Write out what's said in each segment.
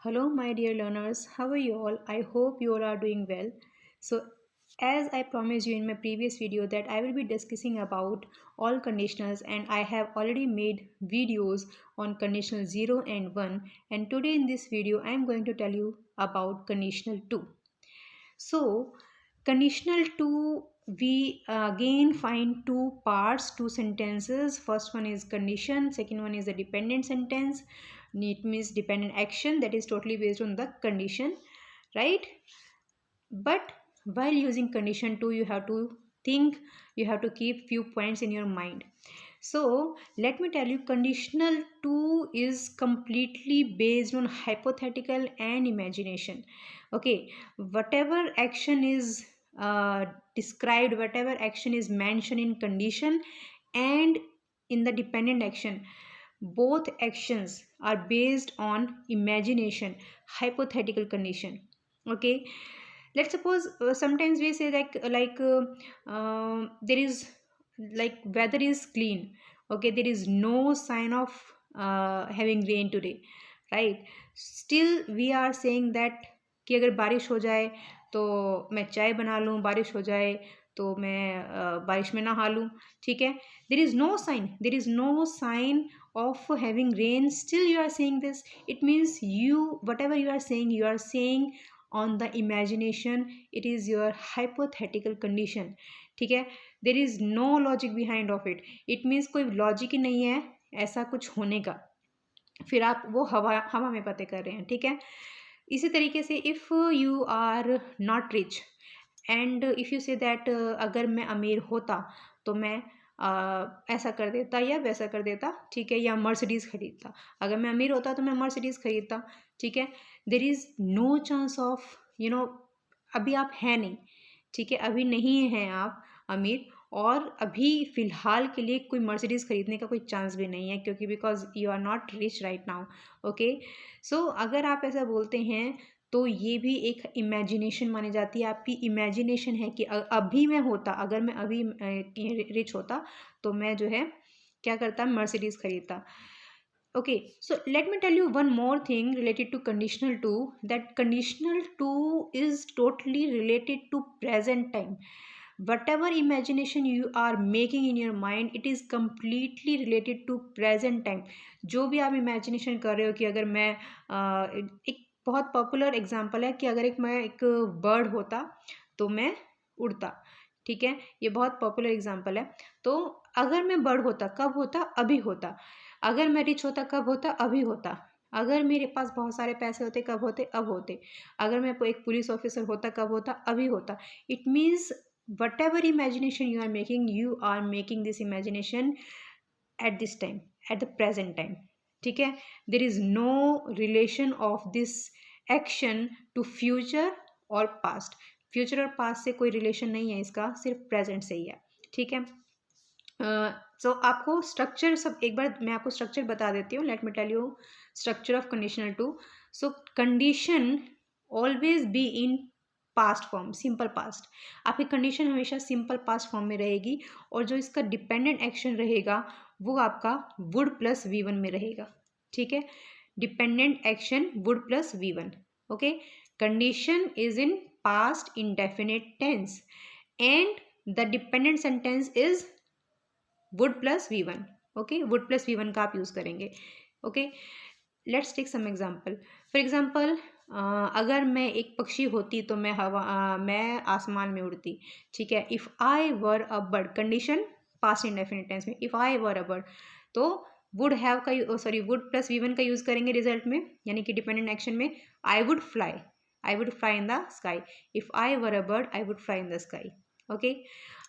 Hello, my dear learners. How are you all? I hope you all are doing well. So, as I promised you in my previous video that I will be discussing about all conditionals, and I have already made videos on conditional 0 and 1, and today in this video I am going to tell you about conditional 2. So, conditional 2, we again find two parts, two sentences. First one is condition, second one is a dependent sentence. It means dependent action that is totally based on the condition, right? But while using condition 2, you have to think, you have to keep few points in your mind. So let me tell you, conditional 2 is completely based on hypothetical and imagination. Okay, whatever action is described, whatever action is mentioned in condition and in the dependent action, both actions are based on imagination, hypothetical condition. Okay, let's suppose sometimes we say there is, like, weather is clean. Okay, there is no sign of having rain today, right? Still we are saying that कि अगर बारिश हो जाए तो मैं चाय बना लूँ, बारिश हो जाए तो मैं बारिश में नहा लूँ. ठीक है, there is no sign of having rain, still you are saying this. It means you, whatever you are saying, you are saying on the imagination. It is your hypothetical condition. ठीक है, there is no logic behind of it. It means कोई logic ही नहीं है ऐसा कुछ होने का, फिर आप वो हवा हवा में बातें कर रहे हैं. ठीक है, इसी तरीके से if you are not rich and if you say that अगर मैं अमीर होता तो मैं ऐसा कर देता या वैसा कर देता. ठीक है, या मर्सिडीज़ खरीदता. अगर मैं अमीर होता तो मैं मर्सिडीज़ खरीदता. ठीक है, there is no chance of अभी आप हैं नहीं. ठीक है, अभी नहीं हैं आप अमीर, और अभी फ़िलहाल के लिए कोई मर्सिडीज़ ख़रीदने का कोई चांस भी नहीं है, क्योंकि because you are not rich right now. Okay, so अगर आप ऐसा बोलते हैं तो ये भी एक इमेजिनेशन मानी जाती है. आपकी इमेजिनेशन है कि अभी मैं होता, अगर मैं अभी रिच होता तो मैं जो है क्या करता, मर्सिडीज़ खरीदता. Okay, so let me tell you one more thing related to conditional 2, that conditional 2 is totally related to present time. Whatever imagination you are making in your mind, it is completely related to present time. जो भी आप imagination कर रहे हो कि अगर मैं एक बहुत पॉपुलर एग्जांपल है कि अगर मैं एक बर्ड होता तो मैं उड़ता. ठीक है, ये बहुत पॉपुलर एग्जांपल है. तो अगर मैं बर्ड होता, कब होता? अभी होता. अगर मैं रिच होता, कब होता? अभी होता. अगर मेरे पास बहुत सारे पैसे होते, कब होते? अब होते. अगर मैं एक पुलिस ऑफिसर होता, कब होता? अभी होता. It means whatever imagination you are making this imagination at this time, at the present time. ठीक है, there is no relation of this action to future और past. फ्यूचर और पास्ट से कोई रिलेशन नहीं है इसका, सिर्फ प्रेजेंट से ही है. ठीक है, सो आपको स्ट्रक्चर सब एक बार मैं आपको स्ट्रक्चर बता देती हूँ. Let me tell you structure of conditional 2. So condition always be in past form, simple past. आपकी कंडीशन हमेशा सिंपल पास्ट फॉर्म में रहेगी, और जो इसका डिपेंडेंट एक्शन रहेगा वो आपका वुड प्लस V1 में रहेगा. ठीक है, dependent action would plus V1. Okay, condition is in past indefinite tense and the dependent sentence is would plus V1. okay, would plus V1 का आप यूज़ करेंगे. Okay, let's take some example. For example, अगर मैं एक पक्षी होती तो मैं आसमान में उड़ती. ठीक है, if I were a bird, condition past indefinite tense में, if I were a bird, तो वुड हैव का वुड प्लस V1 का यूज़ करेंगे रिजल्ट में, यानी कि डिपेंडेंट एक्शन में. I would fly in the sky. If I were a bird, I would fly in the sky. Okay,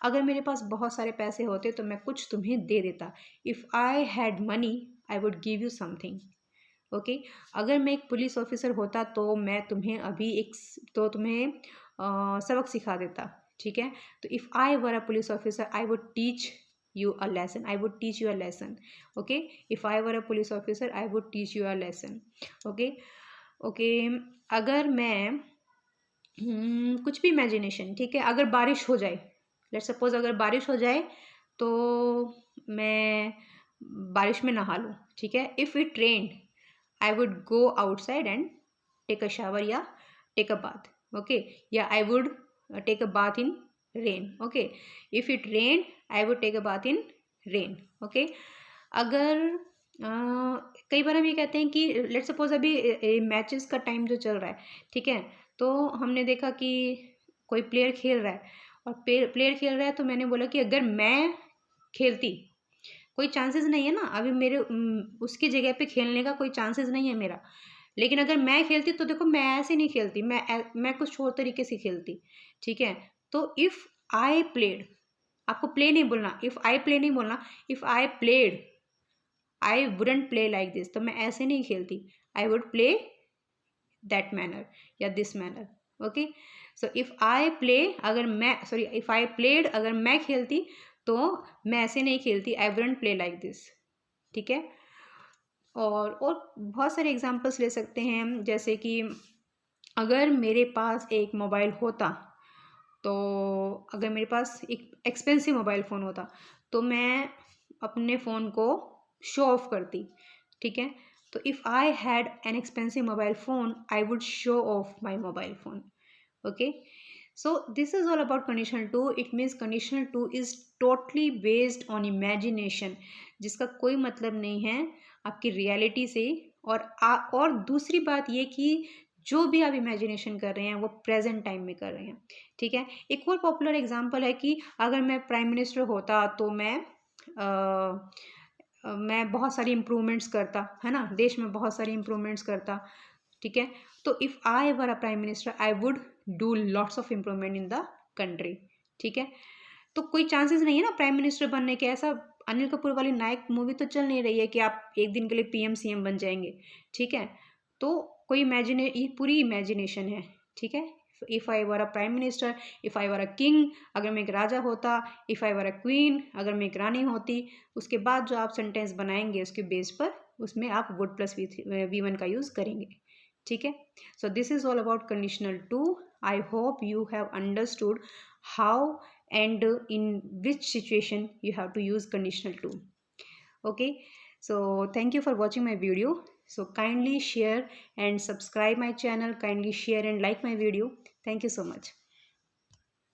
अगर मेरे पास बहुत सारे पैसे होते तो मैं कुछ तुम्हें दे देता. If I had money, I would give you something. Okay, अगर मैं एक पुलिस ऑफिसर होता तो मैं तुम्हें तुम्हें सबक सिखा देता. ठीक है, तो if I were a police officer, I would teach you a lesson. I would teach you a lesson. Okay, if I were a police officer, I would teach you a lesson. Okay, अगर मैं कुछ भी imagination. ठीक है, अगर बारिश हो जाए, लेट्स सपोज अगर बारिश हो जाए तो मैं बारिश में नहा लूँ. ठीक है, if it rained, I would go outside and take a shower या टेक अ बाथ, ओके, या I would take a bath in rain, okay, if it rain I would take a bath in rain, okay. अगर कई बार हम ये कहते हैं कि लेट्स सपोज अभी मैचेस का टाइम जो चल रहा है, ठीक है, तो हमने देखा कि कोई प्लेयर खेल रहा है और प्लेयर खेल रहा है, तो मैंने बोला कि अगर मैं खेलती, कोई चांसेस नहीं है ना अभी मेरे उसकी जगह पे खेलने का कोई चांसेस नहीं है मेरा, लेकिन अगर मैं खेलती तो देखो मैं ऐसे नहीं खेलती, मैं कुछ और तरीके से खेलती, ठीक है। तो इफ़ आई प्लेड, आपको प्ले नहीं बोलना, इफ़ आई प्ले नहीं बोलना, if I played I wouldn't play like this, तो मैं ऐसे नहीं खेलती, I would play that manner या this manner, okay. So if I play, अगर मैं सॉरी इफ़ आई प्लेड, अगर मैं खेलती तो मैं ऐसे नहीं खेलती, आई वुडंट प्ले लाइक दिस, ठीक है। और बहुत सारे एग्जांपल्स ले सकते हैं हम, जैसे कि अगर मेरे पास एक मोबाइल होता, तो अगर मेरे पास एक एक्सपेंसिव मोबाइल फ़ोन होता तो मैं अपने फ़ोन को शो ऑफ करती, ठीक है। तो if I had an expensive mobile phone I would show of my mobile phone, okay, so this is all about conditional 2. It means conditional 2 is totally based on imagination, जिसका कोई मतलब नहीं है आपकी रियलिटी से। और दूसरी बात ये कि जो भी आप इमेजिनेशन कर रहे हैं वो प्रेजेंट टाइम में कर रहे हैं, ठीक है। एक और पॉपुलर एग्जांपल है कि अगर मैं प्राइम मिनिस्टर होता तो मैं बहुत सारी इम्प्रूवमेंट्स करता, है ना, देश में बहुत सारी इम्प्रूवमेंट्स करता, ठीक है। तो if I were a prime minister I would do lots of improvement in the country, ठीक है। तो कोई चांसेस नहीं है ना प्राइम मिनिस्टर बनने के, ऐसा अनिल कपूर वाली नायक मूवी तो चल नहीं रही है कि आप एक दिन के लिए पीएम सीएम बन जाएंगे, ठीक है। तो कोई ये पूरी इमेजिनेशन है, ठीक है। If I were a prime minister, if I were a king, अगर मैं एक राजा होता, if I were a queen, अगर मैं एक रानी होती, उसके बाद जो आप सेंटेंस बनाएंगे उसके बेस पर उसमें आप वुड प्लस V1 का यूज़ करेंगे, ठीक है। So this is all about conditional 2. I hope you have understood how and in which situation you have to use conditional 2, okay. So thank you for watching my video. So kindly share and subscribe my channel, kindly share and like my video. Thank you so much.